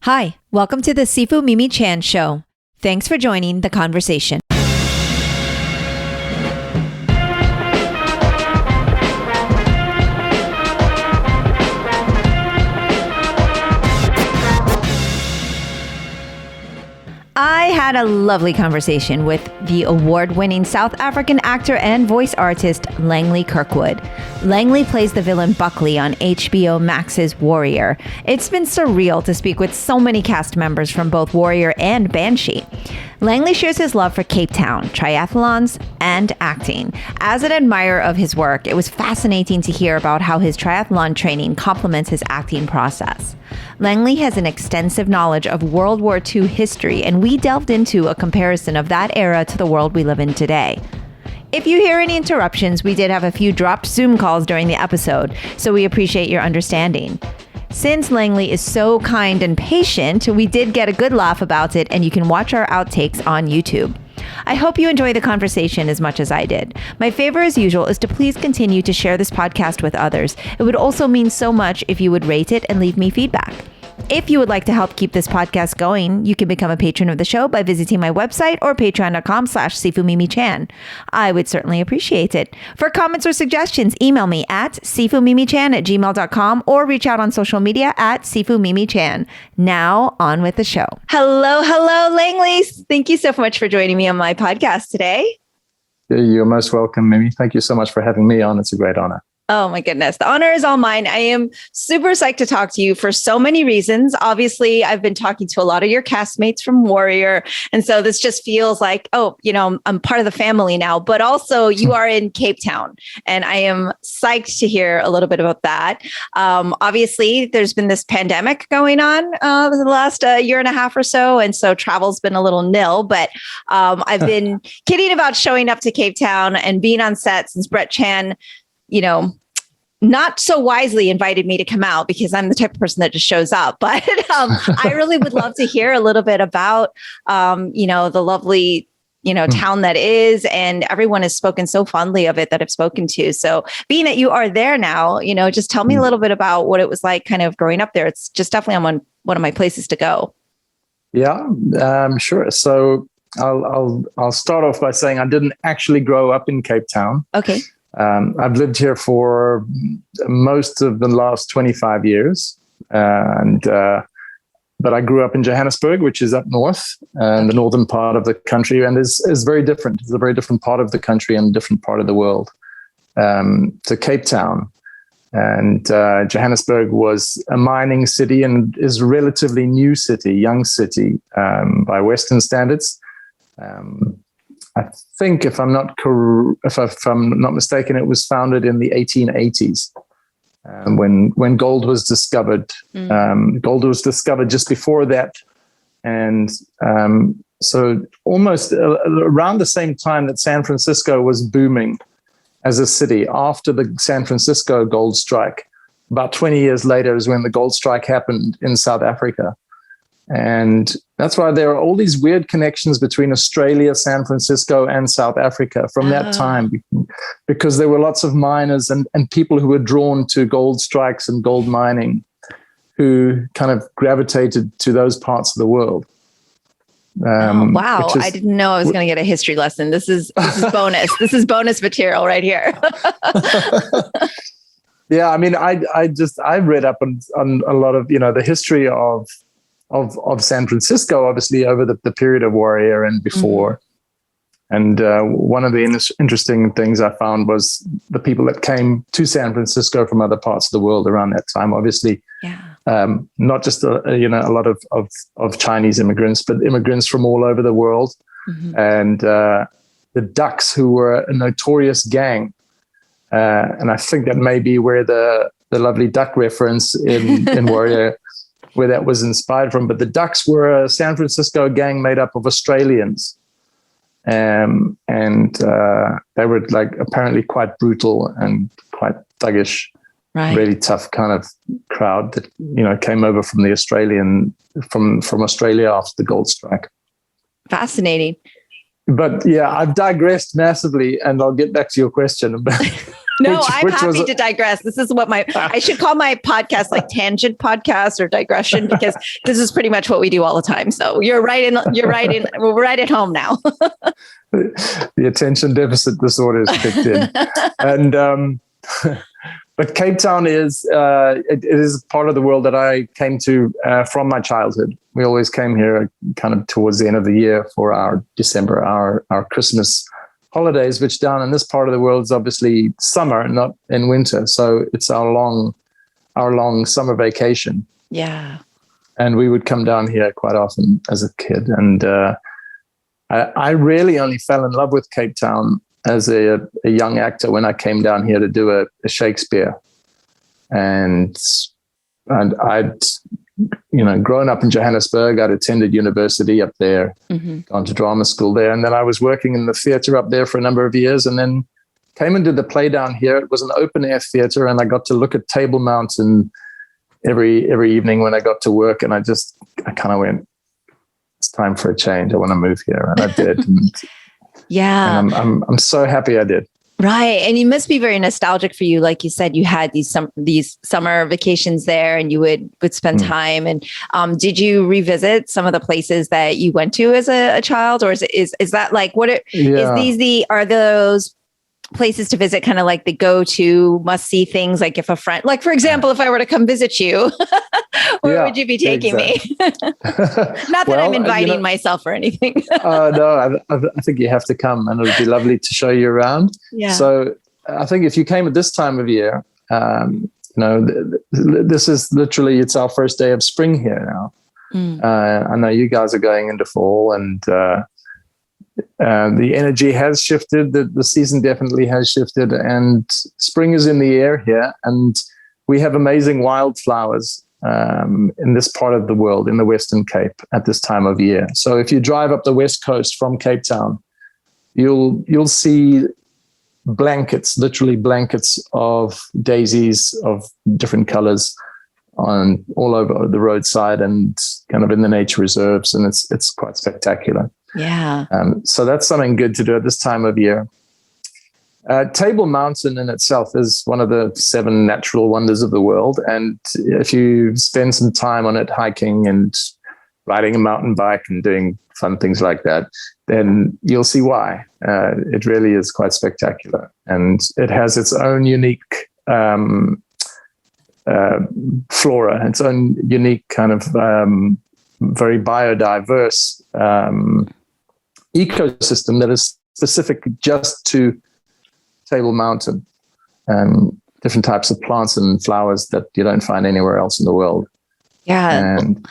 Hi, welcome to the Sifu Mimi Chan Show. Thanks for joining the conversation. I had a lovely conversation with the award-winning South African actor and voice artist Langley Kirkwood. Langley plays the villain Buckley on HBOMAX's Warrior. It's been surreal to speak with so many cast members from both Warrior and Banshee. Langley shares his love for Capetown, triathlons, and acting. As an admirer of his work, it was fascinating to hear about how his triathlon training complements his acting process. Langley has an extensive knowledge of World War II history, and we delved into a comparison of that era to the world we live in today. If you hear any interruptions, we did have a few dropped Zoom calls during the episode, so we appreciate your understanding. Since Langley is so kind and patient, we did get a good laugh about it, and you can watch our outtakes on YouTube. I hope you enjoy the conversation as much as I did. My favor, as usual, is to please continue to share this podcast with others. It would also mean so much if you would rate it and leave me feedback. If you would like to help keep this podcast going, you can become a patron of the show by visiting my website or patreon.com/SifuMimiChan. I would certainly appreciate it. For comments or suggestions, email me at sifumimichan@gmail.com or reach out on social media at sifumimichan. Now, on with the show. Hello, Langley. Thank you so much for joining me on my podcast today. You're most welcome, Mimi. Thank you so much for having me on. It's a great honor. Oh my goodness. The honor is all mine. I am super psyched to talk to you for so many reasons. Obviously, I've been talking to a lot of your castmates from Warrior. And so this just feels like, I'm part of the family now, but also you are in Capetown. And I am psyched to hear a little bit about that. Obviously, there's been this pandemic going on the last year and a half or so. And so travel's been a little nil, but I've been kidding about showing up to Capetown and being on set since Brett Chan, not so wisely invited me to come out because I'm the type of person that just shows up. But I really would love to hear a little bit about, the lovely, town that is, and everyone has spoken so fondly of it that I've spoken to. So being that you are there now, just tell me a little bit about what it was like kind of growing up there. It's just definitely on one of my places to go. Yeah, sure. So I'll start off by saying I didn't actually grow up in Cape Town. Okay. I've lived here for most of the last 25 years, but I grew up in Johannesburg, which is up north, the northern part of the country, and is very different. It's a very different part of the country and a different part of the world to Cape Town. And Johannesburg was a mining city and is a relatively new city, young city by Western standards. I think, if I'm not mistaken, it was founded in the 1880s when gold was discovered. Gold was discovered just before that, and so almost around the same time that San Francisco was booming as a city. After the San Francisco gold strike, about 20 years later, is when the gold strike happened in South Africa. And that's why there are all these weird connections between Australia, San Francisco, and South Africa from that time, because there were lots of miners and people who were drawn to gold strikes and gold mining who kind of gravitated to those parts of the world. Wow. I didn't know I was going to get a history lesson. This is bonus. This is bonus material right here. Yeah, I mean, I read up on a lot of, the history of San Francisco, obviously, over the period of Warrior and before. And one of the interesting things I found was the people that came to San Francisco from other parts of the world around that time. Obviously, not just a lot of Chinese immigrants, but immigrants from all over the world. And the Ducks, who were a notorious gang. And I think that may be where the lovely duck reference in Warrior, where that was inspired from. But the Ducks were a San Francisco gang made up of Australians. And they were apparently quite brutal and quite thuggish, really tough kind of crowd that, came over from from Australia after the gold strike. Fascinating. But yeah, I've digressed massively, and I'll get back to your question. No, I'm happy to digress. This is what I should call my podcast like tangent podcast or digression, because this is pretty much what we do all the time. So you're right. We're right at home now. The attention deficit disorder is kicked in. And, but Cape Town is, it is part of the world that I came to from my childhood. We always came here kind of towards the end of the year for our December, our Christmas holidays, which down in this part of the world is obviously summer, not in winter. So it's our long summer vacation. Yeah. And we would come down here quite often as a kid. And I really only fell in love with Cape Town as a young actor when I came down here to do a Shakespeare. And I'd, grown up in Johannesburg. I'd attended university up there, gone to drama school there. And then I was working in the theater up there for a number of years, and then came and did the play down here. It was an open air theater, and I got to look at Table Mountain every evening when I got to work. And I kind of went, it's time for a change. I want to move here. And I did. Yeah. And I'm so happy I did. Right. And it must be very nostalgic for you. Like you said, you had these summer vacations there, and you would spend time. And did you revisit some of the places that you went to as a child? Or is that like, are those places to visit kind of like the go-to must-see things? Like if a friend, like for example, if I were to come visit you, where would you be taking me? Not that I'm inviting myself or anything. No, I think you have to come, and it would be lovely to show you around. Yeah. So I think if you came at this time of year, this is literally, it's our first day of spring here now. I know you guys are going into fall, and the energy has shifted. The season definitely has shifted, and spring is in the air here. And we have amazing wildflowers in this part of the world, in the Western Cape, at this time of year. So if you drive up the west coast from Cape Town, you'll see literally blankets of daisies of different colors all over the roadside and kind of in the nature reserves, and it's quite spectacular. Yeah. So that's something good to do at this time of year. Table Mountain in itself is one of the 7 natural wonders of the world. And if you spend some time on it, hiking and riding a mountain bike and doing fun things like that, then you'll see why. It really is quite spectacular. And it has its own unique flora, its own unique kind of very biodiverse ecosystem that is specific just to Table Mountain, and different types of plants and flowers that you don't find anywhere else in the world. Yeah. And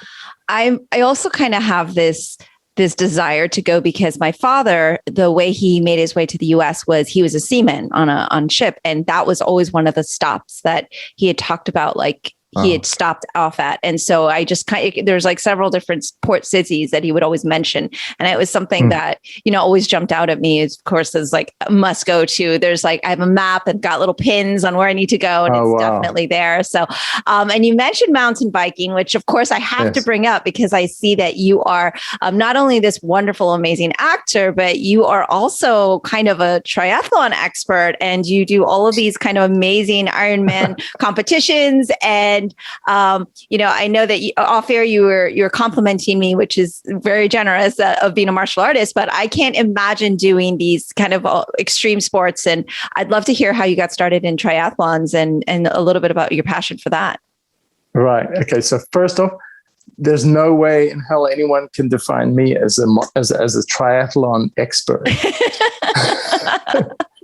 I also kind of have this desire to go, because my father, the way he made his way to the US was he was a seaman on ship. And that was always one of the stops that he had talked about, like he had stopped off at. And so I just there's like several different port cities that he would always mention. And it was something that, always jumped out at me, is, of course, is like a must go to. There's like, I have a map and got little pins on where I need to go. And it's definitely there. So, and you mentioned mountain biking, which of course I have to bring up, because I see that you are not only this wonderful, amazing actor, but you are also kind of a triathlon expert, and you do all of these kind of amazing Ironman competitions. And, I know that off air, you're complimenting me, which is very generous of being a martial artist, but I can't imagine doing these kind of extreme sports. And I'd love to hear how you got started in triathlons and a little bit about your passion for that. Right. Okay. So first off, there's no way in hell anyone can define me as a triathlon expert.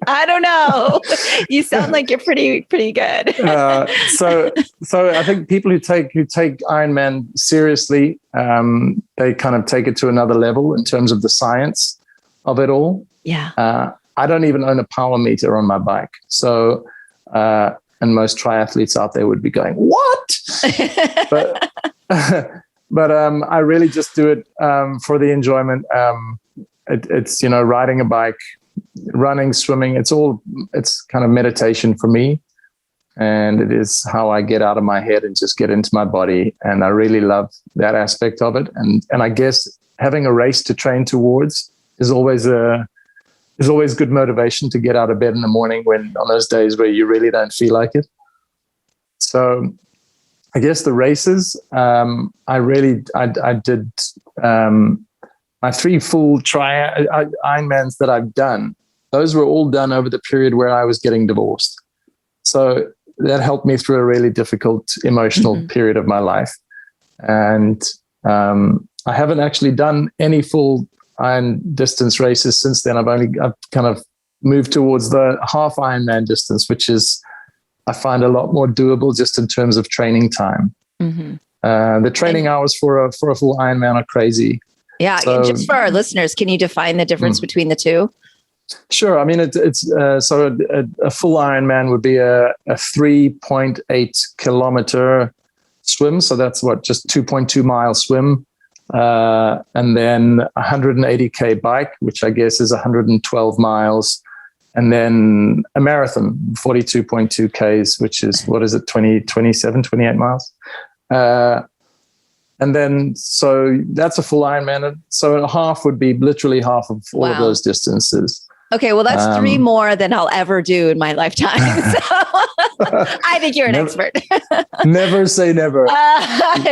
I don't know. You sound like you're pretty good. So I think people who take Ironman seriously, they kind of take it to another level in terms of the science of it all. Yeah. I don't even own a power meter on my bike. So, and most triathletes out there would be going, "What?" But I really just do it for the enjoyment. It's riding a bike, running, swimming. It's kind of meditation for me, and it is how I get out of my head and just get into my body. And I really love that aspect of it. And I guess having a race to train towards is always a is always good motivation to get out of bed in the morning on those days where you really don't feel like it. So I guess the races, I did my 3 full Ironmans that I've done. Those were all done over the period where I was getting divorced. So that helped me through a really difficult emotional period of my life. And I haven't actually done any full Iron distance races since then. I've kind of moved towards the half Ironman distance, which is, I find, a lot more doable just in terms of training time. The training hours for a full Ironman are crazy. Yeah. So, just for our listeners, can you define the difference between the two? Sure. I mean, it's so a full Ironman would be a 3.8 kilometer swim. So that's just 2.2 mile swim. And then 180K bike, which I guess is 112 miles. And then a marathon, 42.2 Ks, which is, 28 miles. And then, so that's a full Ironman. So a half would be literally half of all of those distances. Okay, well, that's 3 more than I'll ever do in my lifetime. So I think you're an expert. Never say never.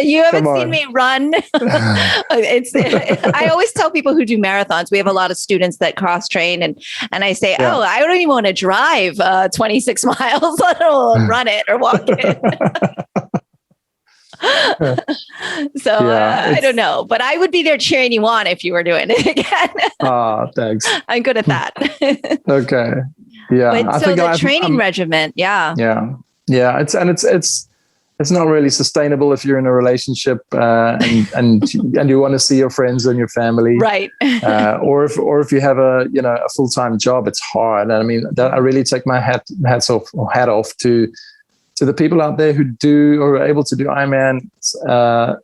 You haven't seen me run. I always tell people who do marathons, we have a lot of students that cross train, and I say, I don't even want to drive 26 miles, let alone run it or walk it. So I don't know, but I would be there cheering you on if you were doing it again. Thanks. I'm good at that. Okay. Yeah. But so the training regimen. Yeah. It's not really sustainable if you're in a relationship and you want to see your friends and your family, right? Or if you have a full-time job, it's hard. And I mean, I really take my hat off to the people out there who do or are able to do Ironman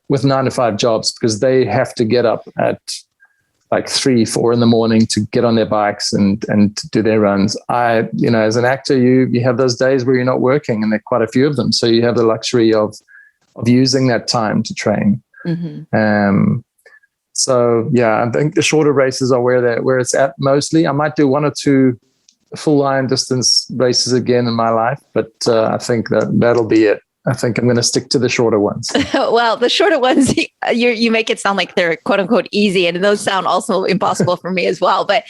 with 9 to 5 jobs, because they have to get up at like 3, 4 in the morning to get on their bikes and do their runs. As an actor, you have those days where you're not working, and there are quite a few of them. So you have the luxury of using that time to train. So yeah, I think the shorter races are where it's at mostly. I might do 1 or 2 full Iron distance races again in my life, but I think that'll be it. I think I'm going to stick to the shorter ones. Well, the shorter ones, you make it sound like they're quote unquote easy, and those sound also impossible for me as well. But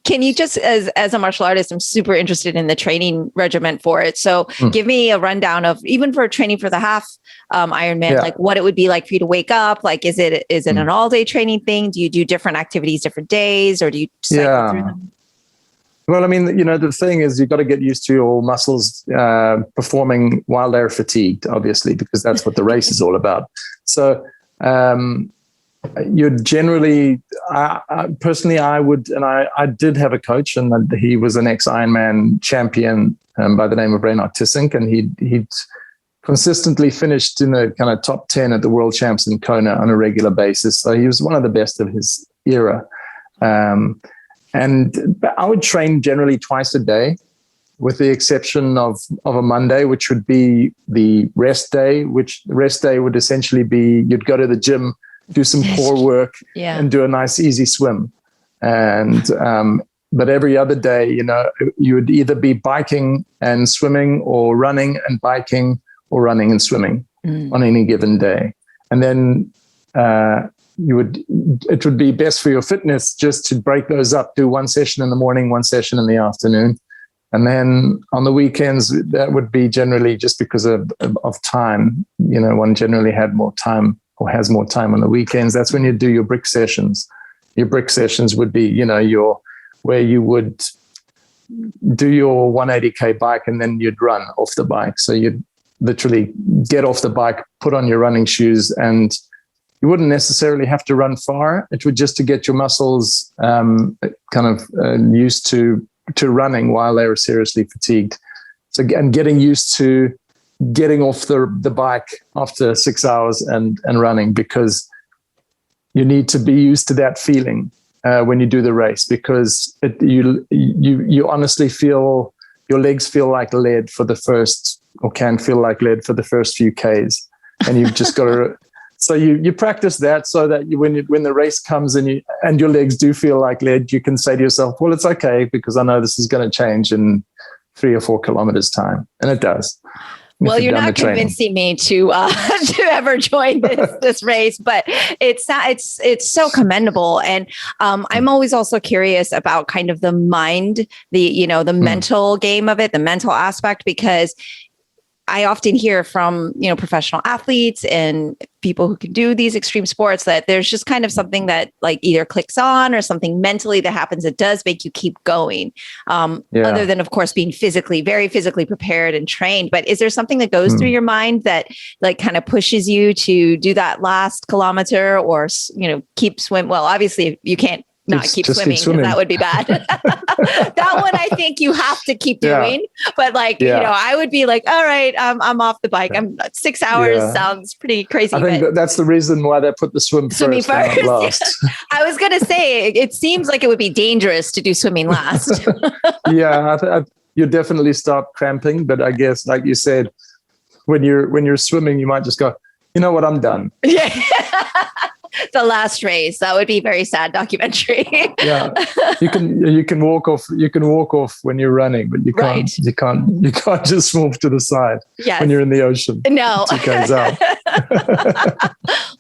can you just, as a martial artist, I'm super interested in the training regimen for it. So give me a rundown of, even for training for the half Ironman, like what it would be like for you to wake up. Like, is it an all day training thing? Do you do different activities, different days, or do you cycle through them? Well, I mean, the thing is, you've got to get used to your muscles performing while they're fatigued, obviously, because that's what the race is all about. So you'd generally, personally, I would, and I did have a coach, and he was an ex-Ironman champion by the name of Reinhard Tissink, and he'd consistently finished in the kind of top 10 at the World Champs in Kona on a regular basis. So he was one of the best of his era. And I would train generally twice a day, with the exception of a Monday, which would be the rest day, which the rest day would essentially be you'd go to the gym, do some core work, and do a nice, easy swim. And but every other day, you would either be biking and swimming, or running and biking, or running and swimming on any given day. And then it would be best for your fitness just to break those up, do 1 session in the morning, 1 session in the afternoon. And then on the weekends, that would be generally just because of time. One generally had more time, or has more time on the weekends. That's when you do your brick sessions. Your brick sessions would be, where you would do your 180K bike, and then you'd run off the bike. So you'd literally get off the bike, put on your running shoes, and you wouldn't necessarily have to run far. It would just to get your muscles used to running while they were seriously fatigued. So, and getting used to getting off the bike after 6 hours and running, because you need to be used to that feeling when you do the race, because you honestly feel your legs feel like lead for the first, or can feel like lead for the first few Ks, and you've just got to So you practice that so that when the race comes and your legs do feel like lead, you can say to yourself, well, it's okay because I know this is going to change in 3 or 4 kilometers time. And it does. Well, you're not convincing me to ever join this race, but it's so commendable. And I'm always also curious about kind of the mind, the mental game of it, the mental aspect, because I often hear from, professional athletes and people who can do these extreme sports that there's just kind of something that like either clicks on or something mentally that happens that does make you keep going. Other than, of course, being very physically prepared and trained. But is there something that goes through your mind that like kind of pushes you to do that last kilometer or, keep swim? Well, obviously you can't not keep swimming because that would be bad. That one I think you have to keep doing. But I would be like, all right, I'm off the bike. I'm 6 hours sounds pretty crazy. I think that's the reason why they put the swimming first. Last. I was going to say, it seems like it would be dangerous to do swimming last. You definitely start cramping. But I guess, like you said, when you're swimming, you might just go, you know what, I'm done. Yeah. The last race. That would be a very sad documentary. Yeah. You can walk off when you're running, but you can't just move to the side when you're in the ocean. No. 2 K's out.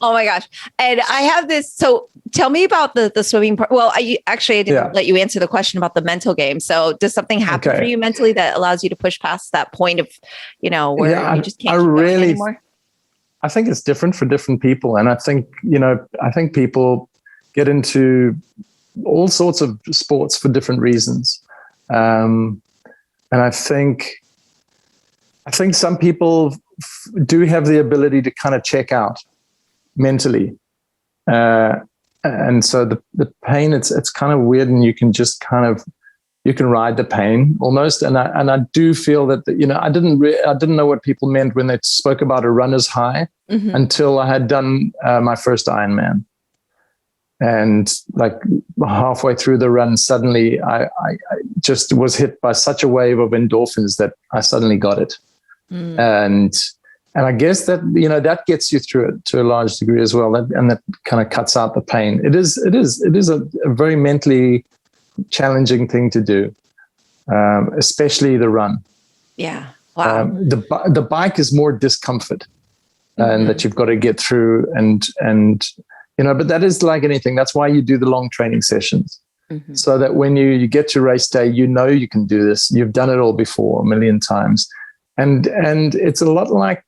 Oh my gosh. And I have this, so tell me about the swimming part. Well, I didn't let you answer the question about the mental game. So does something happen for you mentally that allows you to push past that point of, where you just can't keep going anymore? I think it's different for different people. And I think people get into all sorts of sports for different reasons. And I think some people do have the ability to kind of check out mentally. And so the pain, it's kind of weird, and you can just you can ride the pain almost. And I do feel that, I didn't know what people meant when they spoke about a runner's high until I had done my first Ironman. And like halfway through the run, suddenly I just was hit by such a wave of endorphins that I suddenly got it. And I guess that, that gets you through it to a large degree as well. And that kind of cuts out the pain. It is a very mentally challenging thing to do, especially the run. Yeah. Wow. The bike is more discomfort and that you've got to get through and but that is like anything. That's why you do the long training sessions. So that when you get to race day, you can do this. You've done it all before a million times. And it's a lot like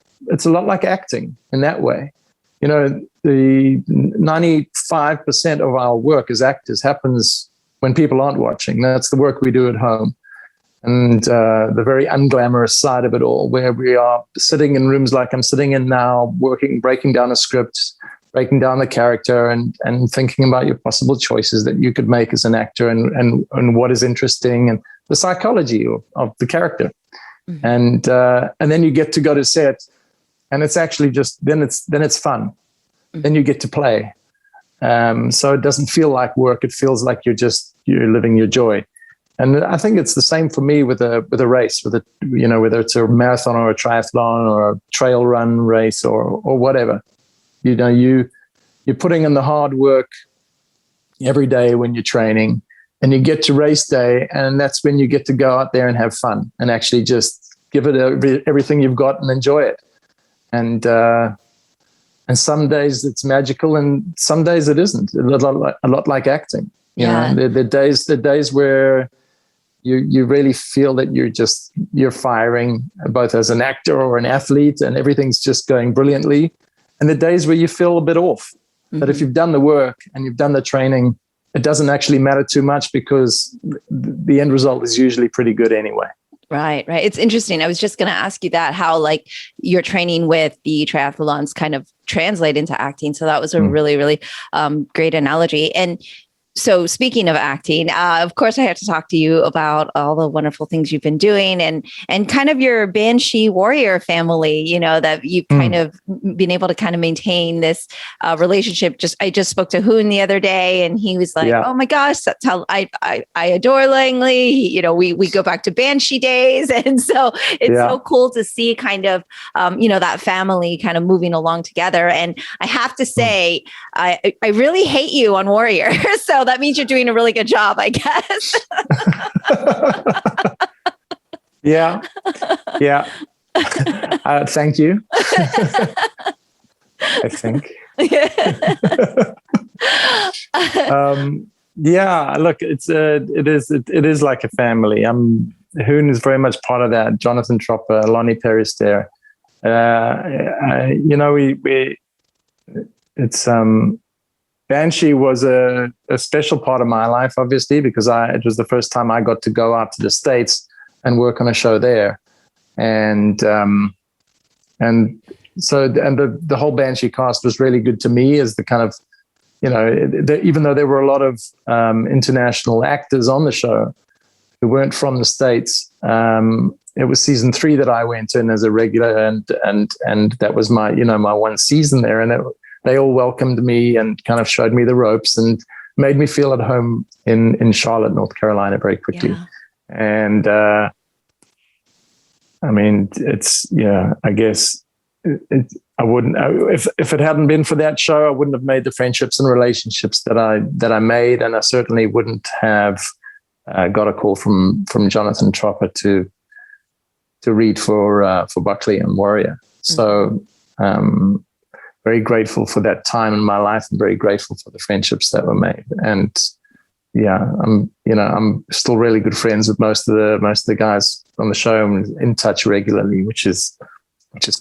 acting in that way. The 95% of our work as actors happens when people aren't watching. That's the work we do at home. And the very unglamorous side of it all, where we are sitting in rooms like I'm sitting in now, breaking down a script, breaking down the character and thinking about your possible choices that you could make as an actor and what is interesting and the psychology of the character. And then you get to go to set, and it's actually just, then it's fun. Then you get to play. So it doesn't feel like work. It feels like you're living your joy. And I think it's the same for me with a race, whether it's a marathon or a triathlon or a trail run race or whatever. You're putting in the hard work every day when you're training, and you get to race day, and that's when you get to go out there and have fun and actually just give it everything you've got and enjoy it. And some days it's magical, and some days it isn't. A lot like acting. The days where you really feel that you're firing both as an actor or an athlete, and everything's just going brilliantly. And the days where you feel a bit off. But if you've done the work and you've done the training, it doesn't actually matter too much because the end result is usually pretty good anyway. Right. It's interesting. I was just going to ask you that, how like your training with the triathlons kind of translate into acting. So that was a really, really great analogy. And So speaking of acting, of course, I have to talk to you about all the wonderful things you've been doing and kind of your Banshee Warrior family, that you've kind of been able to kind of maintain this relationship. I just spoke to Hoon the other day and he was like, oh my gosh, that's how I adore Langley. We go back to Banshee days. And so it's so cool to see kind of, that family kind of moving along together. And I have to say, I really hate you on Warrior. So that means you're doing a really good job, I guess. Yeah. Thank you. I think. Look, it is like a family. Hoon is very much part of that. Jonathan Tropper, Lonnie Perister. Banshee was a special part of my life, obviously, because it was the first time I got to go out to the States and work on a show there. And the whole Banshee cast was really good to me as the kind of, even though there were a lot of international actors on the show who weren't from the States, it was season 3 that I went in as a regular, and that was my, my one season there. And they all welcomed me and kind of showed me the ropes and made me feel at home in Charlotte, North Carolina very quickly. Yeah. And I guess I wouldn't, if it hadn't been for that show, I wouldn't have made the friendships and relationships that I made. And I certainly wouldn't have got a call from Jonathan Tropper to read for Buckley and Warrior. So, very grateful for that time in my life and very grateful for the friendships that were made. And I'm still really good friends with most of the guys on the show and in touch regularly, which is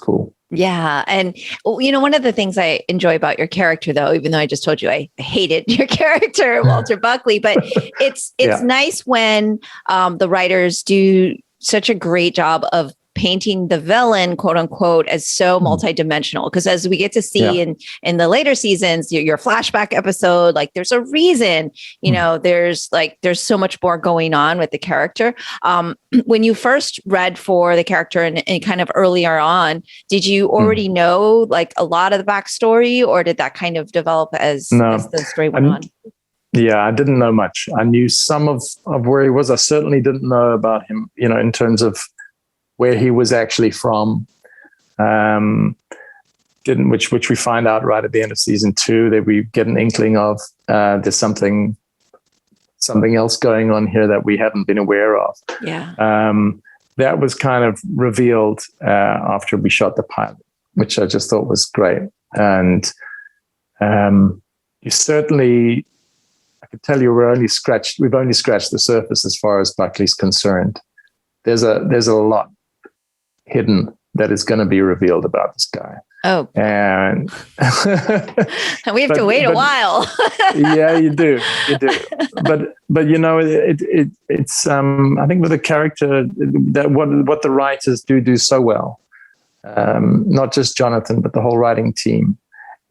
cool. Yeah. And, one of the things I enjoy about your character, though, even though I just told you I hated your character, Walter Buckley, but it's nice when the writers do such a great job of painting the villain, quote unquote, as so multidimensional. Because as we get to see in the later seasons, your flashback episode, like there's a reason, there's so much more going on with the character. When you first read for the character and kind of earlier on, did you already know like a lot of the backstory, or did that kind of develop as the story went on? Yeah, I didn't know much. I knew some of where he was. I certainly didn't know about him, in terms of where he was actually from, which we find out right at the end of season 2 that we get an inkling of. There's something else going on here that we hadn't been aware of. Yeah, that was kind of revealed after we shot the pilot, which I just thought was great. And you certainly, I could tell you, we've only scratched the surface as far as Buckley's concerned. There's a lot hidden that is going to be revealed about this guy. Oh, and we have to wait a while. Yeah, you do. But it's I think with a character that what the writers do so well, not just Jonathan but the whole writing team,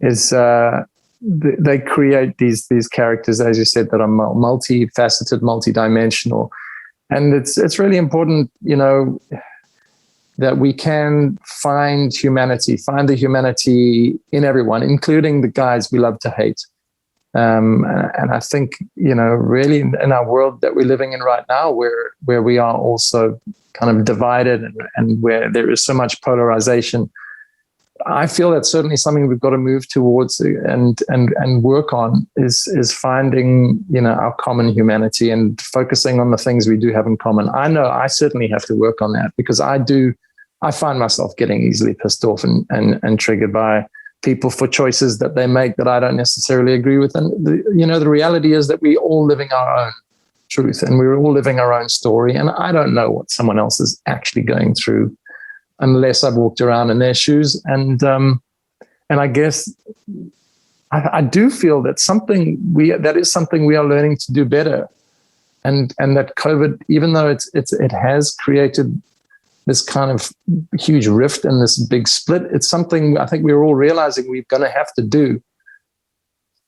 is they create these characters, as you said, that are multifaceted, multidimensional, and it's really important, that we can find the humanity in everyone, including the guys we love to hate. And I think, really in our world that we're living in right now, where we are also kind of divided and where there is so much polarization, I feel that's certainly something we've got to move towards and work on is finding, our common humanity and focusing on the things we do have in common. I know I certainly have to work on that because I find myself getting easily pissed off and triggered by people for choices that they make that I don't necessarily agree with. And the reality is that we're all living our own truth and we're all living our own story. And I don't know what someone else is actually going through unless I've walked around in their shoes. And I guess I do feel that that is something we are learning to do better. And that COVID, even though it has created this kind of huge rift and this big split, it's something I think we're all realizing we're going to have to do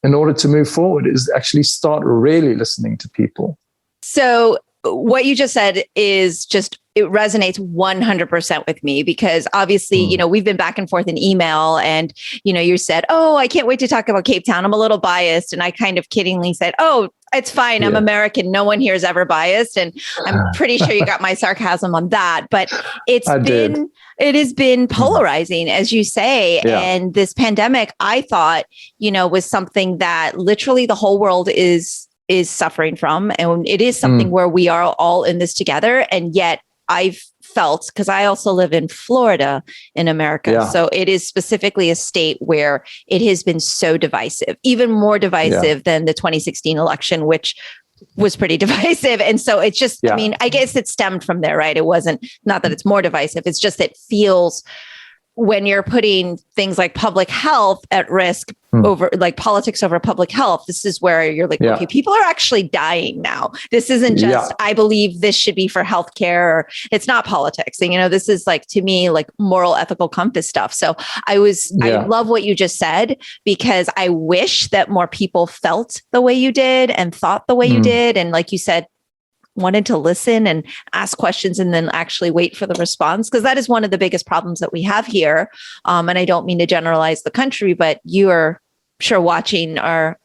in order to move forward is actually start really listening to people. So what you just said is just, it resonates 100% with me, because obviously, you know, we've been back and forth in email, and, you know, you said, oh, I can't wait to talk about Capetown. I'm a little biased. And I kind of kiddingly said, oh, it's fine. I'm American. No one here is ever biased. And I'm pretty sure you got my sarcasm on that, but it has been polarizing, as you say. Yeah. And this pandemic, I thought, you know, was something that literally the whole world is suffering from. And it is something where we are all in this together. And yet I've felt, because I also live in Florida in America. Yeah. So it is specifically a state where it has been so divisive, even more divisive than the 2016 election, which was pretty divisive. And so it's just, I mean, I guess it stemmed from there, right? It wasn't, not that it's more divisive. It's just, it feels, when you're putting things like public health at risk over, like politics over public health, this is where you're like, okay, people are actually dying now. This isn't just, I believe this should be for healthcare, or it's not politics. And, you know, this is like, to me, like moral, ethical compass stuff. So I love what you just said, because I wish that more people felt the way you did and thought the way you did. And like you said, wanted to listen and ask questions and then actually wait for the response. Because that is one of the biggest problems that we have here. And I don't mean to generalize the country, but you are sure watching our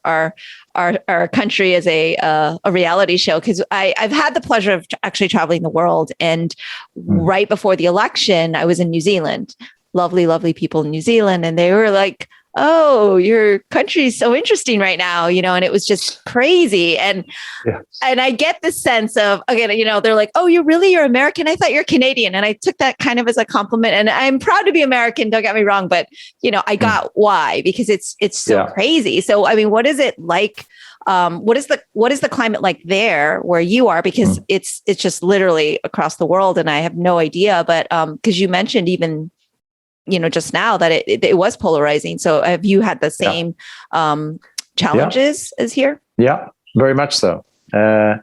country as a reality show. Because I've had the pleasure of actually traveling the world. And right before the election, I was in New Zealand. Lovely, lovely people in New Zealand. And they were like, oh, your country's so interesting right now, you know, and it was just crazy. And I get the sense of, again, you know, they're like, oh, you're American? I thought you're Canadian. And I took that kind of as a compliment. And I'm proud to be American, don't get me wrong, but, you know, I got why, because it's so crazy. So, I mean, what is it like? What is the climate like there where you are? Because it's just literally across the world, and I have no idea, but because you mentioned even, you know, just now that it was polarizing. So have you had the same challenges as here? Yeah, very much so. I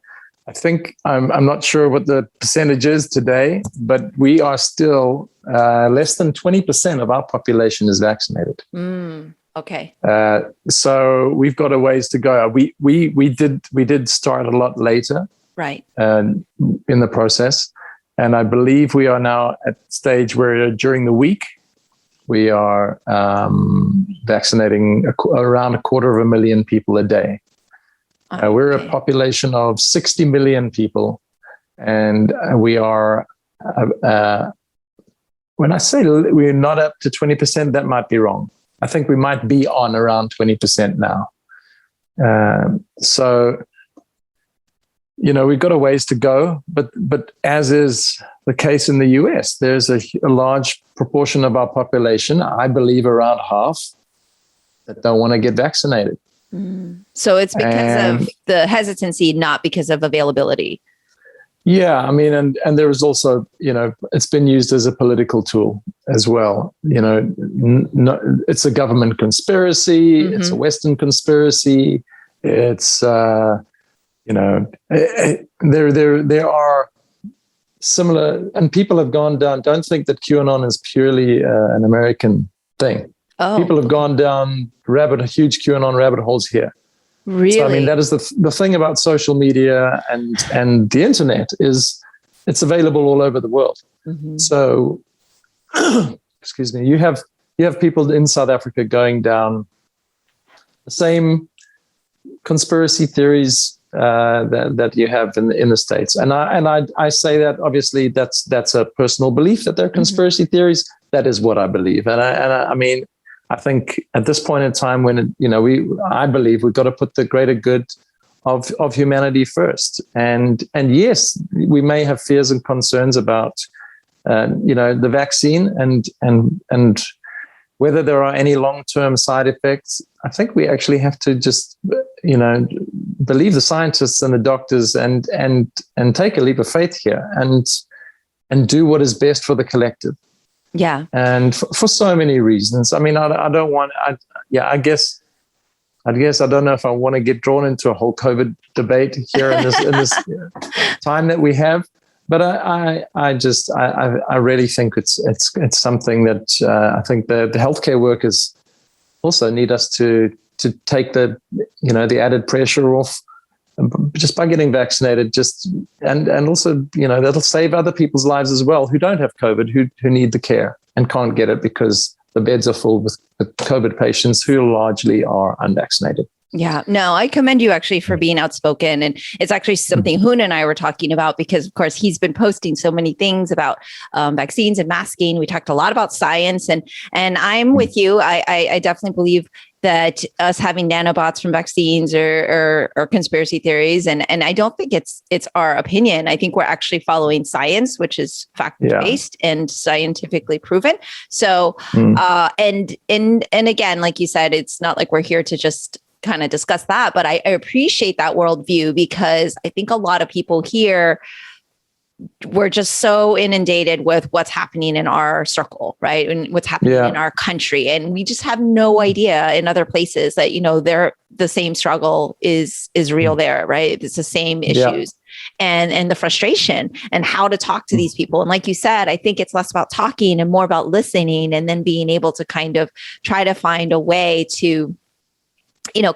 think I'm not sure what the percentage is today, but we are still less than 20% of our population is vaccinated. Okay. So we've got a ways to go. We did start a lot later, right? In the process, and I believe we are now at the stage where during the week, we are vaccinating around 250,000 people a day. We're a population of 60 million people. And we are, when I say we're not up to 20%, that might be wrong. I think we might be on around 20% now. So, you know, we've got a ways to go, but as is the case in the US, there's a large proportion of our population, I believe around half, that don't want to get vaccinated. So it's because of the hesitancy, not because of availability. Yeah, I mean, and there is also, you know, it's been used as a political tool as well. You know, it's a government conspiracy, it's a Western conspiracy, it's you know, there are similar, and people have gone down. Don't think that QAnon is purely an American thing. People have gone down huge QAnon rabbit holes here. Really? So, I mean, that is the thing about social media and the internet is it's available all over the world. So, excuse me, you have people in South Africa going down the same conspiracy theories that you have in the States. And I say that obviously that's a personal belief that they're conspiracy theories. That is what I believe. And I mean, I think at this point in time when, you know, I believe we've got to put the greater good of humanity first. And yes, we may have fears and concerns about, you know, the vaccine and whether there are any long-term side effects. I think we actually have to just, you know, believe the scientists and the doctors and take a leap of faith here and do what is best for the collective. Yeah. And for so many reasons. I mean, I guess I don't know if I want to get drawn into a whole COVID debate here in this time that we have. But I really think it's something that I think the healthcare workers also need us to to take the added pressure off just by getting vaccinated. And also, that'll save other people's lives as well who don't have COVID, who need the care and can't get it because the beds are full with COVID patients who largely are unvaccinated. Yeah, no, I commend you actually for being outspoken. And it's actually something Hoon and I were talking about because, of course, he's been posting so many things about vaccines and masking. We talked a lot about science, and I'm with you. I definitely believe that us having nanobots from vaccines or conspiracy theories, and I don't think it's our opinion. I think we're actually following science, which is fact-based and scientifically proven. So, and again, like you said, it's not like we're here to just kind of discuss that, but I appreciate that worldview because I think a lot of people here, we're just so inundated with what's happening in our circle, right? And what's happening in our country. And we just have no idea in other places that, the same struggle is real there, right? It's the same issues and the frustration and how to talk to these people. And like you said, I think it's less about talking and more about listening and then being able to kind of try to find a way to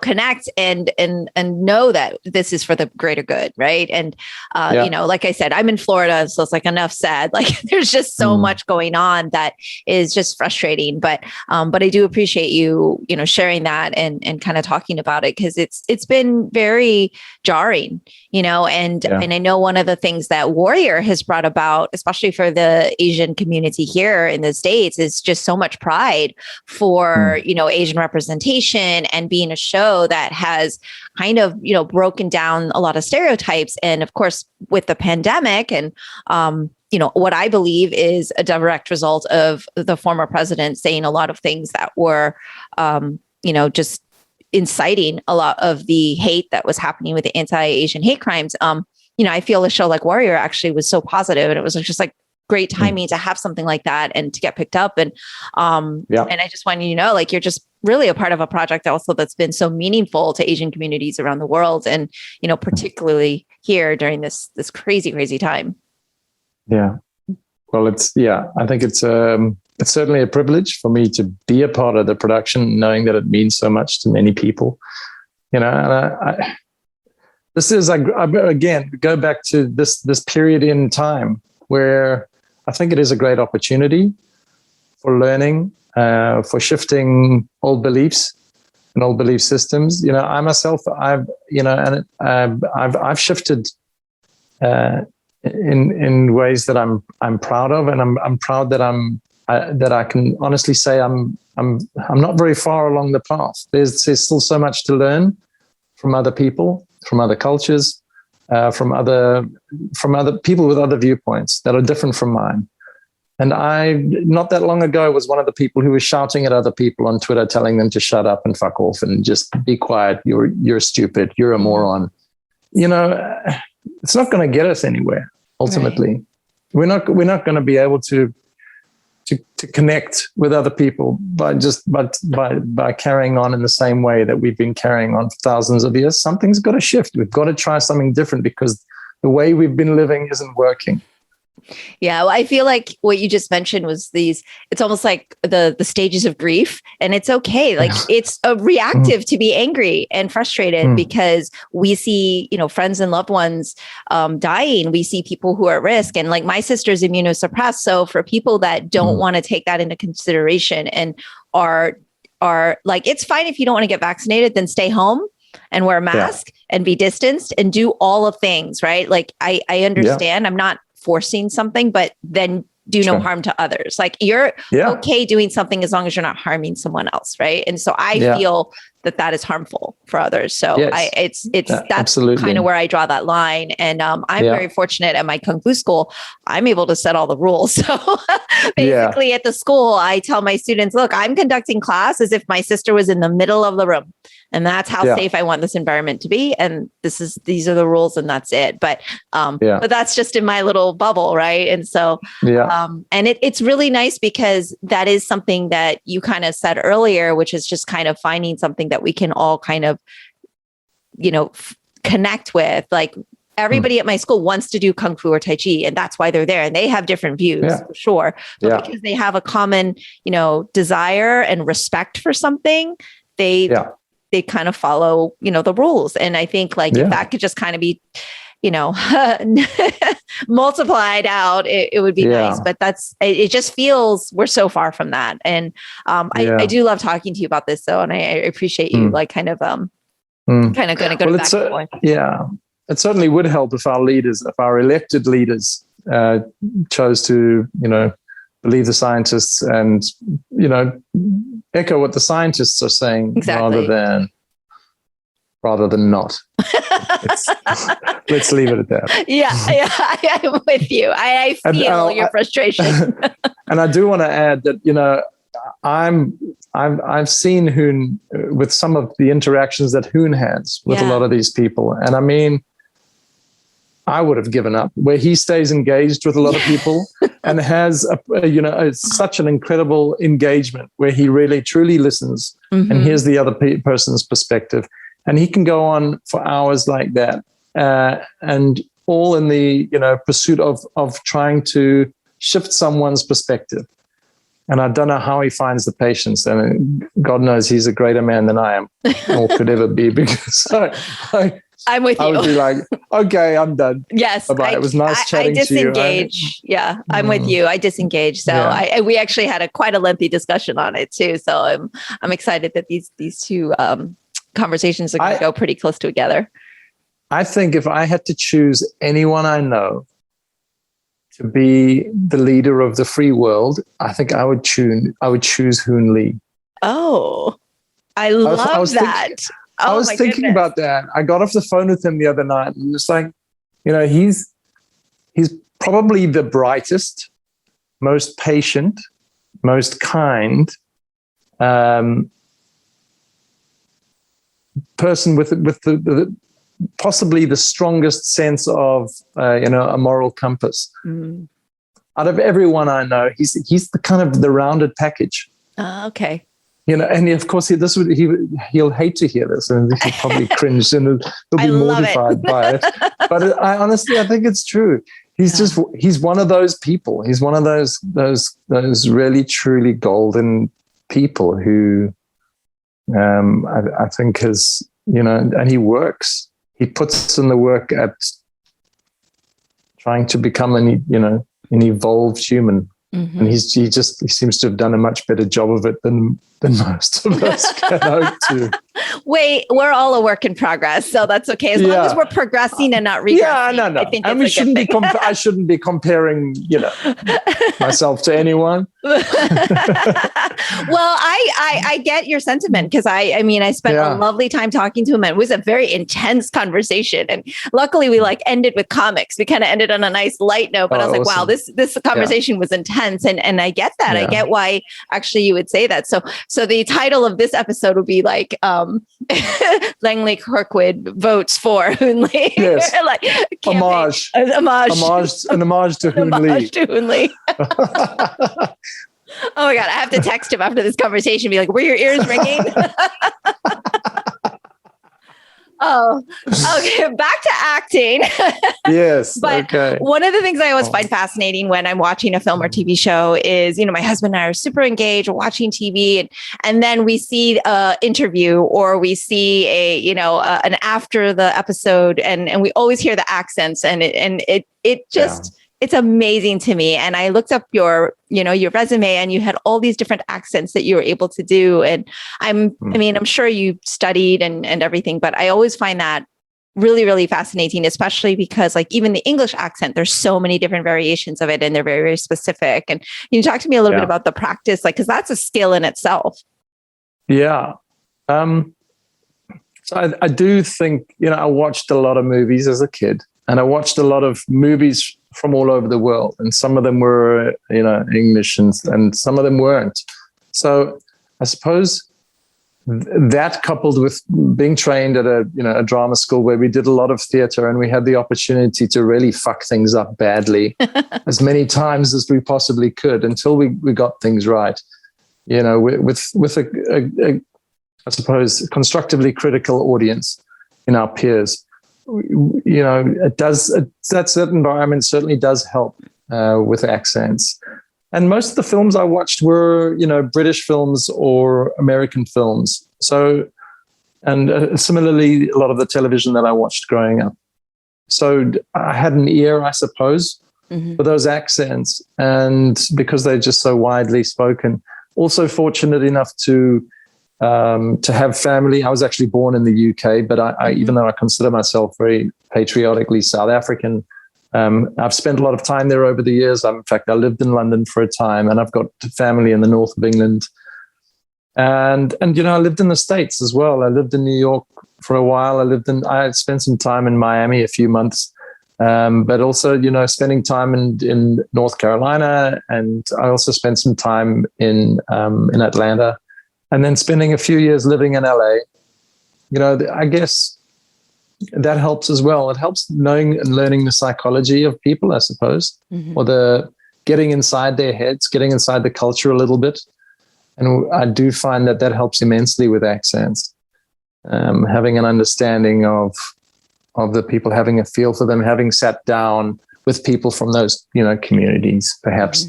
connect and know that this is for the greater good. Right. And, like I said, I'm in Florida, so it's like enough said, like there's just so much going on that is just frustrating, but I do appreciate you, sharing that and kind of talking about it. Cause it's been very jarring, and I know one of the things that Warrior has brought about, especially for the Asian community here in the States, is just so much pride for, Asian representation and being a show that has kind of, broken down a lot of stereotypes. And of course, with the pandemic and, what I believe is a direct result of the former president saying a lot of things that were, just inciting a lot of the hate that was happening with the anti-Asian hate crimes. I feel a show like Warrior actually was so positive, and it was just like great timing to have something like that and to get picked up. And I just want you to know, like, you're just really a part of a project also that's been so meaningful to Asian communities around the world. And, particularly here during this crazy, crazy time. Yeah. Well, I think it's certainly a privilege for me to be a part of the production, knowing that it means so much to many people, and this is, again, go back to this period in time where I think it is a great opportunity for learning, for shifting old beliefs and old belief systems. I myself, I've shifted in ways that I'm proud of, and I'm proud that that I can honestly say I'm not very far along the path. There's still so much to learn from other people, from other cultures, from other people with other viewpoints that are different from mine. And I, not that long ago, was one of the people who was shouting at other people on Twitter, telling them to shut up and fuck off and just be quiet. You're stupid. You're a moron. It's not going to get us anywhere. Ultimately, right. We're not going to be able to connect with other people by carrying on in the same way that we've been carrying on for thousands of years. Something's got to shift. We've got to try something different because the way we've been living isn't working. Yeah, well, I feel like what you just mentioned was it's almost like the stages of grief, and it's okay. Like it's a reactive to be angry and frustrated because we see, friends and loved ones dying. We see people who are at risk, and like my sister's immunosuppressed. So for people that don't want to take that into consideration and are like, it's fine if you don't want to get vaccinated, then stay home and wear a mask and be distanced and do all of things, right? Like I understand. I'm not forcing something, but then do no harm to others. Like you're okay doing something as long as you're not harming someone else. Right. And so I feel that is harmful for others. So that's absolutely kind of where I draw that line. And I'm very fortunate at my Kung Fu school. I'm able to set all the rules. So basically at the school, I tell my students, look, I'm conducting class as if my sister was in the middle of the room. And that's how safe I want this environment to be. And these are the rules, and that's it. But that's just in my little bubble, right? And so, and it's really nice because that is something that you kind of said earlier, which is just kind of finding something that we can all kind of, connect with. Like everybody at my school wants to do Kung Fu or Tai Chi, and that's why they're there. And they have different views, for sure. But because they have a common, desire and respect for something, they kind of follow, the rules. And I think like if that could just kind of be, multiplied out, it would be nice. But it just feels we're so far from that. And I do love talking to you about this though. And I appreciate you like kind of going to go back and forth. Yeah, it certainly would help if our elected leaders chose to, believe the scientists and, echo what the scientists are saying rather than not. Let's leave it at that. Yeah, I'm with you. I feel your frustration. And I do want to add that, I've seen Hoon with some of the interactions that Hoon has with a lot of these people. And I mean, I would have given up, where he stays engaged with a lot of people and has, such an incredible engagement where he really truly listens and hears the other person's perspective. And he can go on for hours like that, and all in the pursuit of trying to shift someone's perspective. And I don't know how he finds the patience. And God knows he's a greater man than I am or could ever be, because I'm with you. I would be like, okay, I'm done. Yes. Bye-bye. It was nice chatting to you. I disengage. I'm with you. I disengage. So we actually had quite a lengthy discussion on it too. So I'm excited that these two conversations are going to go pretty close together. I think if I had to choose anyone I know to be the leader of the free world, I think I would choose Hoon Lee. Oh, I love that. I was thinking about that. I got off the phone with him the other night, and it's like, he's probably the brightest, most patient, most kind person with the possibly the strongest sense of a moral compass. Out of everyone I know, he's the kind of the rounded package. Okay. And of course he'll hate to hear this, and he'll probably cringe and he'll be mortified by it. But I honestly think it's true. He's one of those people. He's one of those really truly golden people who I think has, and he works. He puts in the work at trying to become an evolved human. And he seems to have done a much better job of it than most of us can hope to. Wait, we're all a work in progress, so that's okay as long as we're progressing and not regressing. Yeah, no. I think and we shouldn't be. I shouldn't be comparing, myself to anyone. Well, I get your sentiment, because I spent a lovely time talking to him, and it was a very intense conversation. And luckily, we ended with comics. We kind of ended on a nice light note. But I was like, awesome. Wow, this conversation was intense, and I get that. I get why actually you would say that. So the title of this episode would be like, Langley Kirkwood votes for Hoon Lee. Yes. Homage to Hoon Lee. Oh my God, I have to text him after this conversation and be like, were your ears ringing? Oh, okay. Back to acting. Yes. But one of the things I always find fascinating when I'm watching a film or TV show is, my husband and I are super engaged, we're watching TV, and then we see an interview, or we see an after the episode, and we always hear the accents, and it just it's amazing to me. And I looked up your resume, and you had all these different accents that you were able to do. And I'm sure you studied and everything, but I always find that really, really fascinating, especially because even the English accent, there's so many different variations of it, and they're very, very specific. And can you talk to me a little bit about the practice, because that's a skill in itself. Yeah. So I do think, I watched a lot of movies as a kid, and I watched a lot of movies from all over the world, and some of them were, English, and some of them weren't. So I suppose that, coupled with being trained at a drama school where we did a lot of theater, and we had the opportunity to really fuck things up badly as many times as we possibly could until we got things right. With a I suppose constructively critical audience in our peers. That environment certainly does help with accents. And most of the films I watched were, British films or American films. So And similarly, a lot of the television that I watched growing up. So I had an ear, I suppose, for those accents, and because they're just so widely spoken. Also fortunate enough to have family. I was actually born in the UK, but I even though I consider myself very patriotically South African, I've spent a lot of time there over the years. In fact, I lived in London for a time, and I've got family in the north of England. And I lived in the States as well. I lived in New York for a while. I spent some time in Miami, a few months, but also, spending time in North Carolina. And I also spent some time in Atlanta, and then spending a few years living in LA. I guess that helps as well. It helps knowing and learning the psychology of people, I suppose, or the getting inside their heads, getting inside the culture a little bit. And I do find that helps immensely with accents, having an understanding of the people, having a feel for them, having sat down with people from those, communities, perhaps.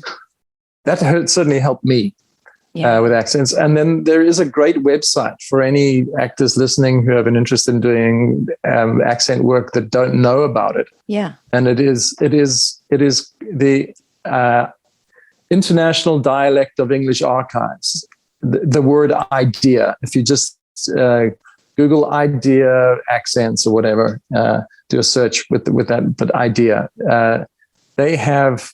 That certainly helped me with accents. And then there is a great website for any actors listening who have an interest in doing accent work that don't know about it. Yeah. And it is the International Dialect of English Archives. The word idea, if you just Google idea accents or whatever, do a search with that, but idea, they have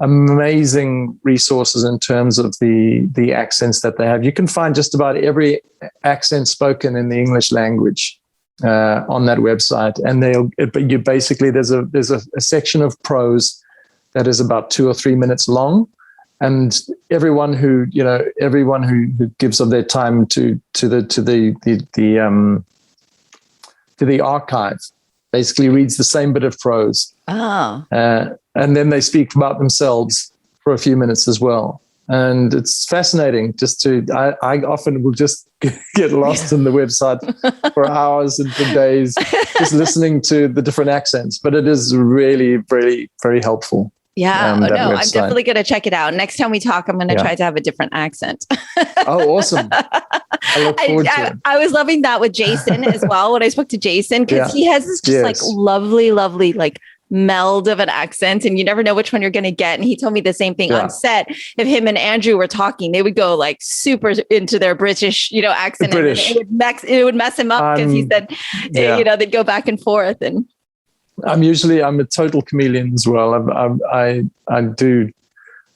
amazing resources in terms of the accents that they have. You can find just about every accent spoken in the English language on that website, and there's a section of prose that is about 2 or 3 minutes long, and everyone who gives of their time to the archive basically reads the same bit of prose. And then they speak about themselves for a few minutes as well. And it's fascinating I often will just get lost in the website for hours and for days, just listening to the different accents. But it is really, very, very helpful. Yeah, I'm definitely going to check it out. Next time we talk, I'm going to try to have a different accent. Oh, awesome. I look forward to it. I was loving that with Jason as well when I spoke to Jason, because he has this just like lovely, lovely, like meld of an accent, and you never know which one you're going to get. And he told me the same thing on set. If him and Andrew were talking, they would go like super into their British, accent. British. And it would mess him up, because he said, they'd go back and forth. And I'm a total chameleon as well. I do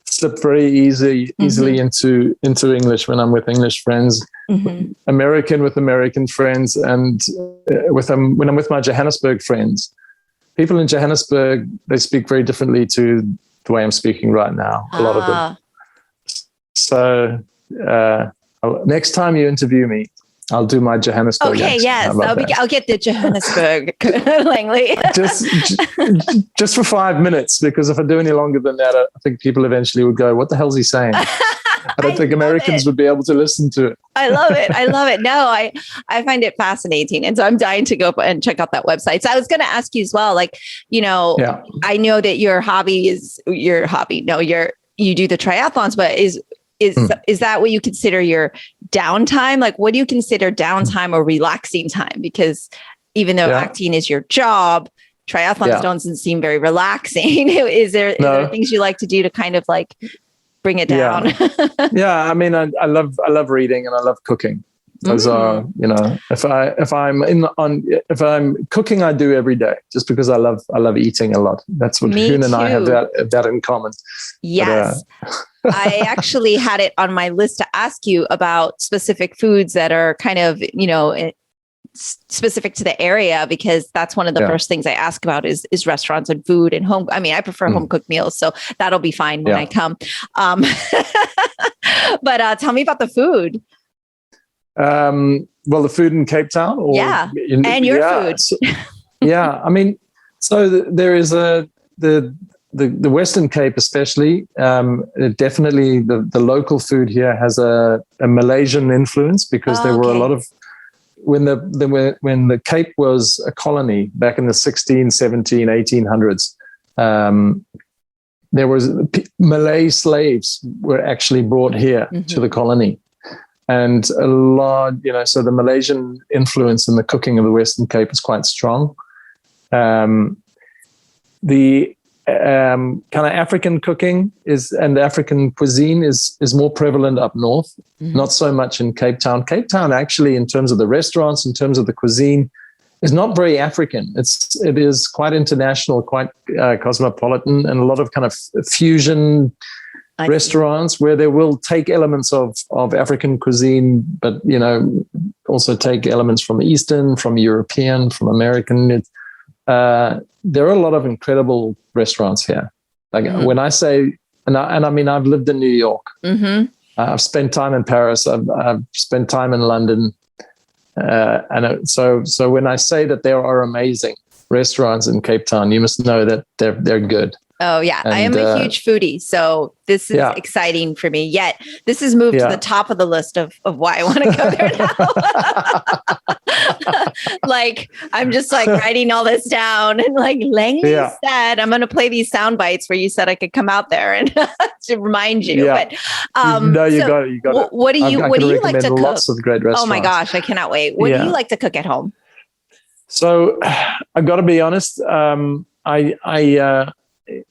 slip very easily into English when I'm with English friends, American with American friends, and when I'm with my Johannesburg friends. People in Johannesburg, they speak very differently to the way I'm speaking right now, a lot of them. So next time you interview me, I'll do my Johannesburg accent. Okay, yes. I'll get the Johannesburg Langley. just for 5 minutes, because if I do any longer than that, I think people eventually would go, what the hell is he saying? I don't think Americans would be able to listen to it. I love it. No, I find it fascinating. And so I'm dying to go and check out that website. So I was going to ask you as well, like, I know that your hobby is your hobby. No, you do the triathlons, but is that what you consider your downtime? Like, what do you consider downtime or relaxing time? Because even though acting is your job, triathlons don't seem very relaxing. Is there things you like to do to kind of like bring it down? I mean, I love reading and I love cooking. Those are, if I'm cooking, I do every day, just because I love eating a lot. That's what Hoon and I have that in common. Yes. But, I actually had it on my list to ask you about specific foods that are kind of, specific to the area, because that's one of the first things I ask about is restaurants and food and home. I mean, I prefer home cooked meals, so that'll be fine when I come. But tell me about the food. Well, the food in Capetown, and your food. So, I mean, so there is the Western Cape, especially, definitely the local food here has a Malaysian influence, because there were a lot of, when the Cape was a colony back in the 16, 17, 1800s, there was Malay slaves were actually brought here to the colony. and a lot, so the Malaysian influence in the cooking of the Western Cape is quite strong. The kind of African cooking and the African cuisine is more prevalent up north, not so much in Cape Town. Cape Town, actually, in terms of the restaurants, in terms of the cuisine, is not very African. It is quite international, quite cosmopolitan, and a lot of kind of fusion restaurants where they will take elements of African cuisine, but also take elements from Eastern, from European, from American. There are a lot of incredible restaurants here. Like when I say, I mean, I've lived in New York. I've spent time in Paris. I've spent time in London. So when I say that there are amazing restaurants in Cape Town, you must know that they're good. Oh yeah, I am a huge foodie, so this is exciting for me. Yet this has moved to the top of the list of why I want to go there now. Like I'm just like writing all this down, and like Langley said, I'm going to play these sound bites where you said I could come out there and to remind you. Yeah. But no, you got it. You got it. What do you like to cook? Lots of great restaurants. Oh my gosh, I cannot wait. What do you like to cook at home? So I've got to be honest.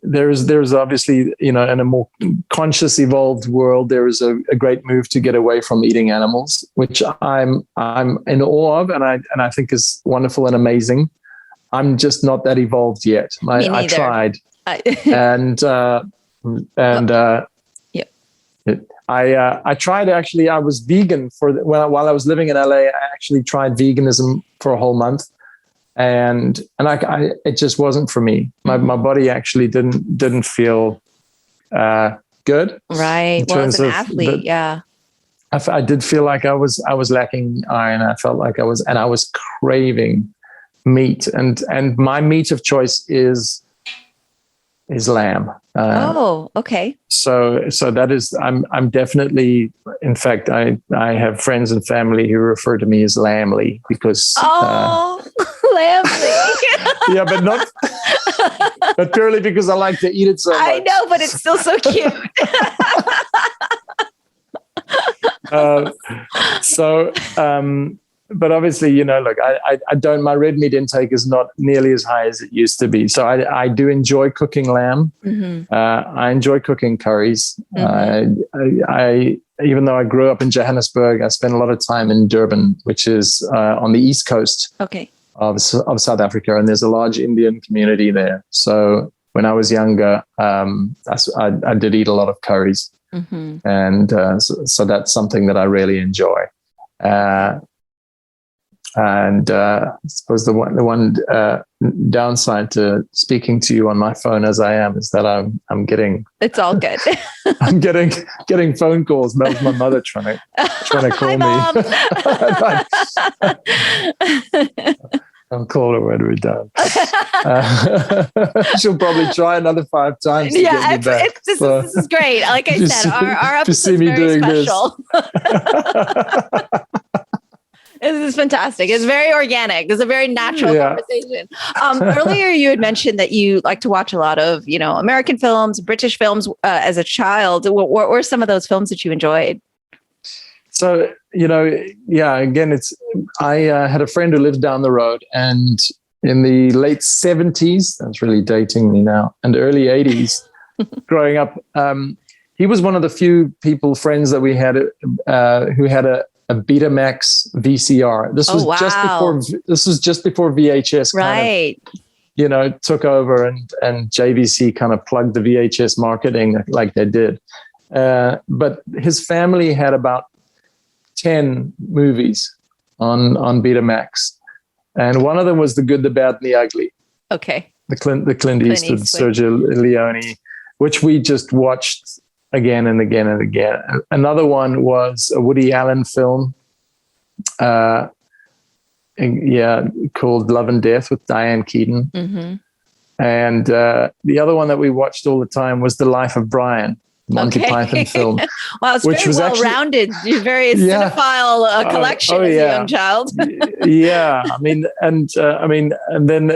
There's obviously, in a more conscious, evolved world, there is a great move to get away from eating animals, which I'm in awe of, and I think is wonderful and amazing. I'm just not that evolved yet. I tried, and I tried actually. I was vegan while I was living in LA. I actually tried veganism for a whole month. And it just wasn't for me. My body actually didn't feel good. Right. Well, as an athlete, I did feel like I was lacking iron. I felt like I was craving meat, and my meat of choice is lamb. Okay. So that is, I'm definitely, in fact, I have friends and family who refer to me as Lamley because. Lamley. Yeah, but purely because I like to eat it so much. I know, but it's still so cute. But obviously, look, I don't, my red meat intake is not nearly as high as it used to be. So I do enjoy cooking lamb. I enjoy cooking curries. I even though I grew up in Johannesburg, I spent a lot of time in Durban, which is on the east coast of South Africa. And there's a large Indian community there. So when I was younger, I did eat a lot of curries. And so that's something that I really enjoy. And I suppose the one downside to speaking to you on my phone as I am is that I'm getting. It's all good. I'm getting phone calls. That was my mother trying to call me. I'll call her when we're done. She'll probably try another 5 times. To get me back. This is great. Like I said, our episode is very special. This is fantastic. It's very organic. It's a very natural conversation. Earlier, you had mentioned that you like to watch a lot of, American films, British films as a child. What were some of those films that you enjoyed? So, again, I had a friend who lived down the road, and in the late 70s, that's really dating me now, and early 80s, growing up, he was one of the few friends that we had who had a Betamax VCR. This was just before VHS took over, and JVC kind of plugged the VHS marketing like they did. But his family had about 10 movies on Betamax, and one of them was The Good, the Bad, and the Ugly. Okay. The Clint Eastwood, Sergio Leone, which we just watched again and again and again. Another one was a Woody Allen film, called Love and Death with Diane Keaton. And the other one that we watched all the time was The Life of Brian, Monty Python film. Wow, it's very well-rounded. You're very cinephile collection as a young child. And then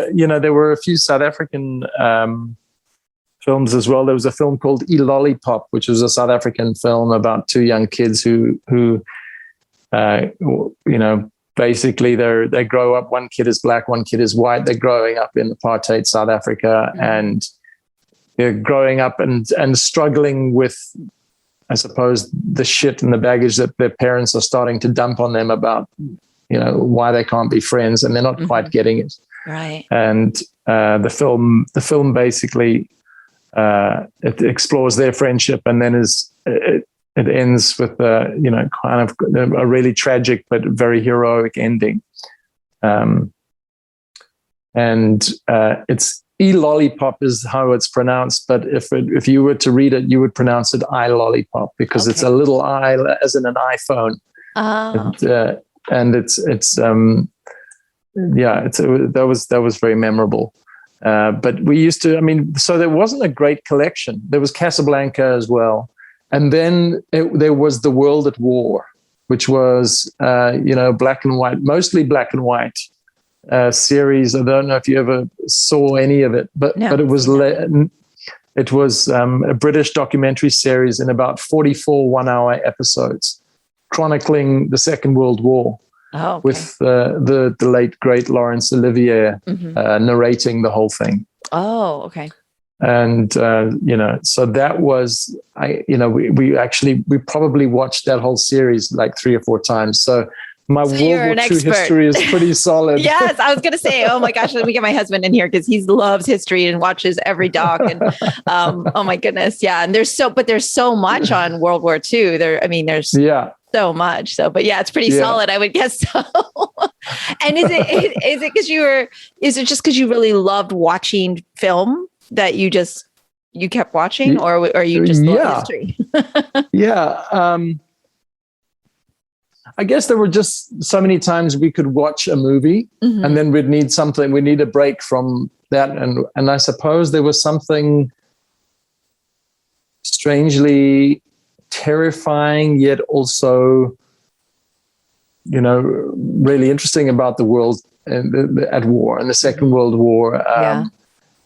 there were a few South African films as well. There was a film called E Lollipop, which was a South African film about 2 young kids who basically they grow up. One kid is black, one kid is white. They're growing up in apartheid South Africa, and they're growing up and struggling with, I suppose, the shit and the baggage that their parents are starting to dump on them about, why they can't be friends, and they're not quite getting it. Right. And the film basically it explores their friendship, and then it ends with kind of a really tragic but very heroic ending. And it's E-lollipop is how it's pronounced, but if you were to read it, you would pronounce it I-lollipop, because it's a little I, as in an iPhone. Oh. And that was very memorable. But we used to, so there wasn't a great collection. There was Casablanca as well. And then there was The World at War, which was, black and white, mostly black and white series. I don't know if you ever saw any of it, but it was a British documentary series in about 44 one-hour episodes, chronicling the Second World War. Oh, okay. With the late great Laurence Olivier narrating the whole thing. Oh, okay. And so that was we probably watched that whole series like 3 or 4 times. So my World War II history is pretty solid. Yes, I was going to say, oh my gosh, let me get my husband in here because he loves history and watches every doc. And oh my goodness, yeah. And there's so much on World War II. There's so much. So, but yeah, it's pretty solid, I would guess so. And is it just because you really loved watching film that you kept watching, or you just love history? I guess there were just so many times we could watch a movie and then we'd need a break from that. And I suppose there was something strangely terrifying, yet also, really interesting about the world at war and the Second World War.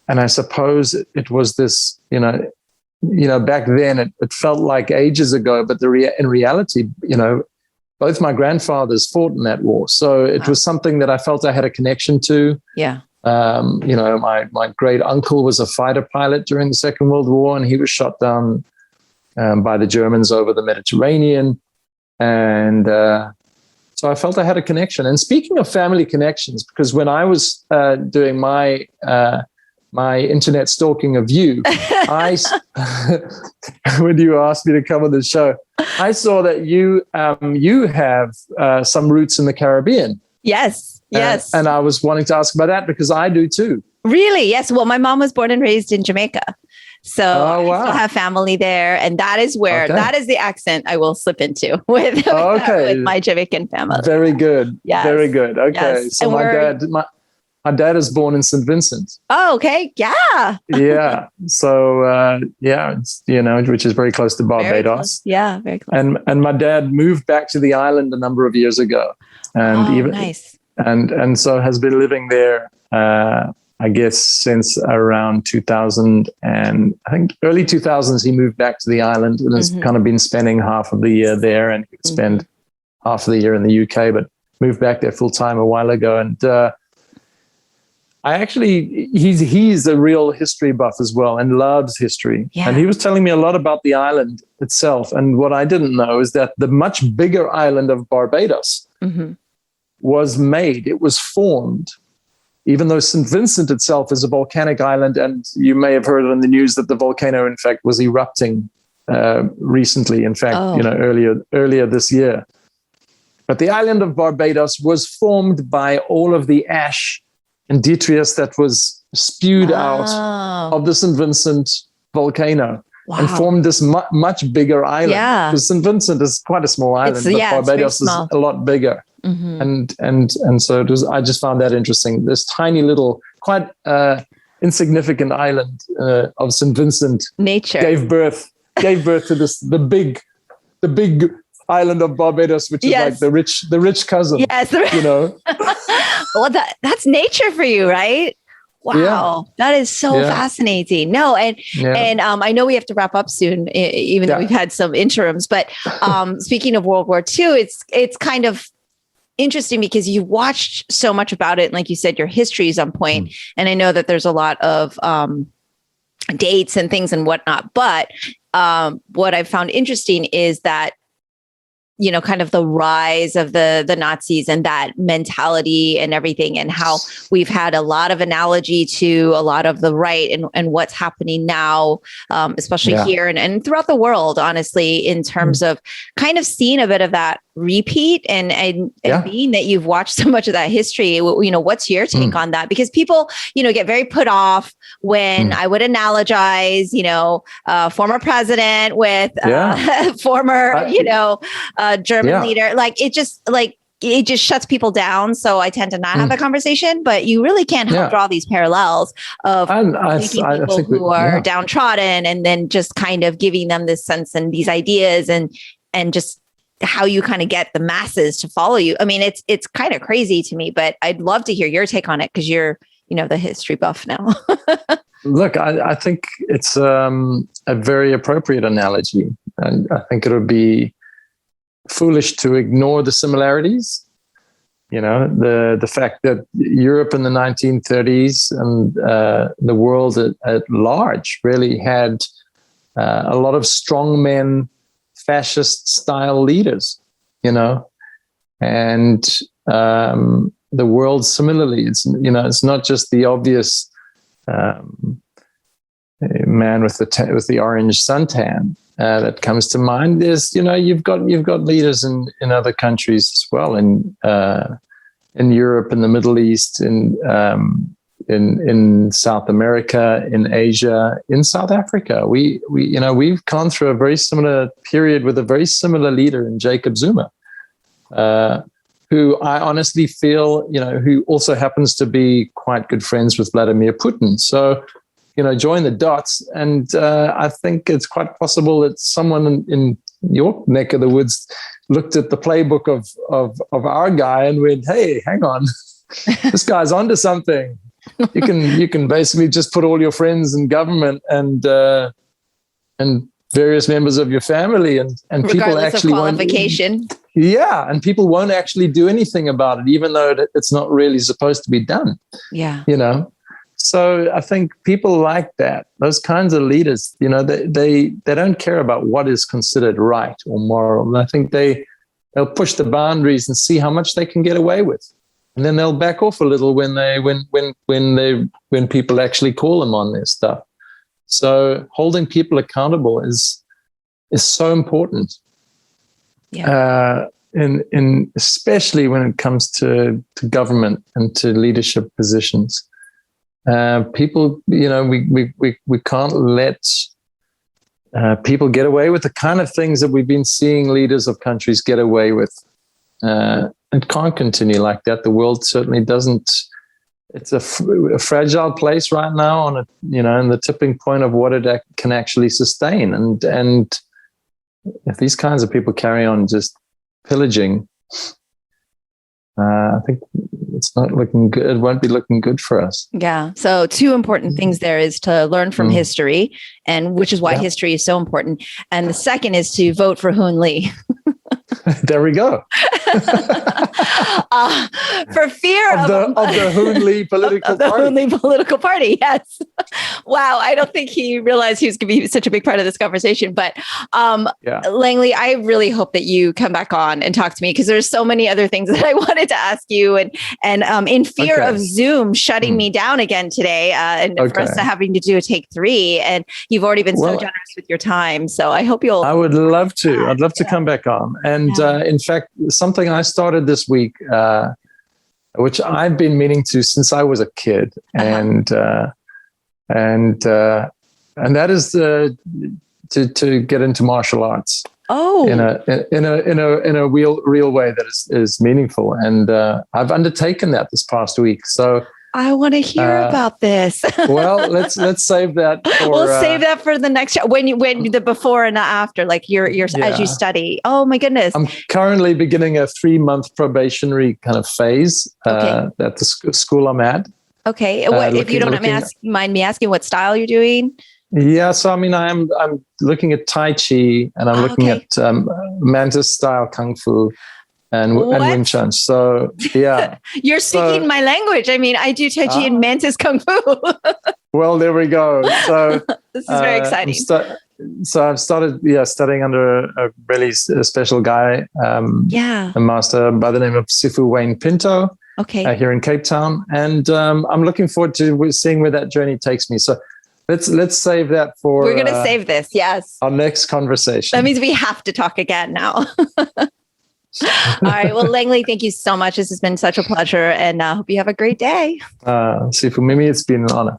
And I suppose it was this, back then it felt like ages ago, but in reality, both my grandfathers fought in that war. So it was something that I felt I had a connection to. Yeah. My great uncle was a fighter pilot during the Second World War, and he was shot down by the Germans over the Mediterranean. And so I felt I had a connection. And speaking of family connections, because when I was doing my internet stalking of you, when you asked me to come on the show, I saw that you have some roots in the Caribbean. Yes. And I was wanting to ask about that because I do too. Really? Yes. Well, my mom was born and raised in Jamaica. So I still have family there. And that is where, that is the accent I will slip into with my Jamaican family. Very good. Yes. Very good. Okay. Yes. So my dad is born in St. Vincent. Oh, okay. Yeah. Yeah. So, it's, which is very close to Barbados. Yeah. Very close. And my dad moved back to the island a number of years ago. And nice. And so has been living there, I guess, since around 2000. And I think early 2000s, he moved back to the island and has kind of been spending half of the year there, and he would spend half of the year in the UK, but moved back there full time a while ago. And, he's a real history buff as well and loves history. Yeah. And he was telling me a lot about the island itself. And what I didn't know is that the much bigger island of Barbados was made. It was formed, even though St. Vincent itself is a volcanic island. And you may have heard on the news that the volcano, in fact, was erupting recently. In fact, earlier this year. But the island of Barbados was formed by all of the ash and detritus that was spewed out of the St. Vincent volcano and formed this much bigger island. Yeah. Because St. Vincent is quite a small island, but Barbados is a lot bigger. And so it was, I just found that interesting. This tiny little, quite insignificant island of St. Vincent gave birth to this the big island of Barbados, which is like the rich cousin. Yes, Well, that's nature for you, right? Wow, that is so fascinating. No, and I know we have to wrap up soon, even though we've had some interims. But speaking of World War II, it's kind of interesting because you watched so much about it, and like you said, your history is on point. And I know that there's a lot of dates and things and whatnot. But what I've found interesting is that, you know, kind of the rise of the Nazis and that mentality and everything, and how we've had a lot of analogy to a lot of the right and what's happening now, especially here and throughout the world, honestly, in terms of kind of seeing a bit of that repeat and being that you've watched so much of that history. You know, what's your take on that? Because people, you know, get very put off when I would analogize, you know, former president with former, German leader. Like it just shuts people down. So I tend to not have the conversation, but you really can't help draw these parallels of people who are downtrodden, and then just kind of giving them this sense and these ideas and just how you kind of get the masses to follow you. I mean, it's kind of crazy to me, but I'd love to hear your take on it, because you're, you know, the history buff now. Look, I think it's a very appropriate analogy. And I think it would be foolish to ignore the similarities. You know, the fact that Europe in the 1930s and the world at large really had a lot of strongmen, fascist style leaders, you know, and the world similarly. It's, you know, it's not just the obvious man with the orange suntan that comes to mind. There's, you know, you've got leaders in other countries as well, in Europe, in the Middle East, in South America, in Asia, in South Africa. We've gone through a very similar period with a very similar leader in Jacob Zuma, who I honestly feel, you know, who also happens to be quite good friends with Vladimir Putin. So, you know, join the dots. And I think it's quite possible that someone in your neck of the woods looked at the playbook of our guy and went, hey, hang on, this guy's onto something. You can basically just put all your friends in government and various members of your family and people actually qualification. And people won't actually do anything about it, even though it's not really supposed to be done. Yeah, you know. So I think people like that, those kinds of leaders, you know, they don't care about what is considered right or moral. I think they'll push the boundaries and see how much they can get away with. And then they'll back off a little when people actually call them on their stuff. So holding people accountable is so important. Yeah. In especially when it comes to government and to leadership positions. People, you know, we can't let people get away with the kind of things that we've been seeing leaders of countries get away with. It can't continue like that. The world certainly doesn't. It's a fragile place right now on a, you know, in the tipping point of what it can actually sustain. And if these kinds of people carry on just pillaging, I think it's not looking good. It won't be looking good for us. Yeah. So two important things there is to learn from history, and which is why history is so important. And the second is to vote for Hoon Lee. There we go. For fear of the Hoon Lee political party. Hoon Lee political party, yes. Wow, I don't think he realized he was going to be such a big part of this conversation. But Langley, I really hope that you come back on and talk to me, because there's so many other things that I wanted to ask you. And in fear of Zoom shutting me down again today, and for us having to do a take 3, and you've already been so generous with your time. So I hope you'll. I would love to. I'd love to come back on. And in fact, something I started this week, which I've been meaning to since I was a kid, and that is to get into martial arts. Oh, in a real way that is meaningful, and I've undertaken that this past week. So I want to hear about this. Well, let's save that. We'll save that for the next show. When the before and the after, like you're as you study. Oh my goodness! I'm currently beginning a 3-month probationary kind of phase at the school I'm at. Okay. If you don't mind me asking what style you're doing? Yeah, so I mean, I'm looking at Tai Chi, and I'm looking at Mantis style Kung Fu and Wing Chun. So yeah, you're speaking my language. I mean, I do Tai Chi and Mantis Kung Fu. Well, there we go. So this is very exciting. So I've started studying under a really special guy, a master by the name of Sifu Wayne Pinto. Okay, here in Capetown, and I'm looking forward to seeing where that journey takes me. So. Let's save that for. We're going to save this. Yes. Our next conversation. That means we have to talk again now. All right. Well, Langley, thank you so much. This has been such a pleasure, and I hope you have a great day. Sifu Mimi, it's been an honor.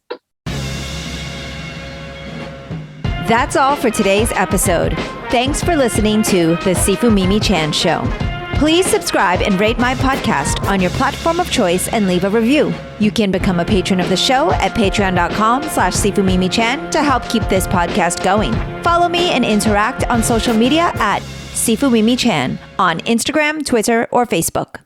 That's all for today's episode. Thanks for listening to the Sifu Mimi Chan Show. Please subscribe and rate my podcast on your platform of choice and leave a review. You can become a patron of the show at patreon.com/SifuMimiChan to help keep this podcast going. Follow me and interact on social media at Sifu Mimi Chan on Instagram, Twitter, or Facebook.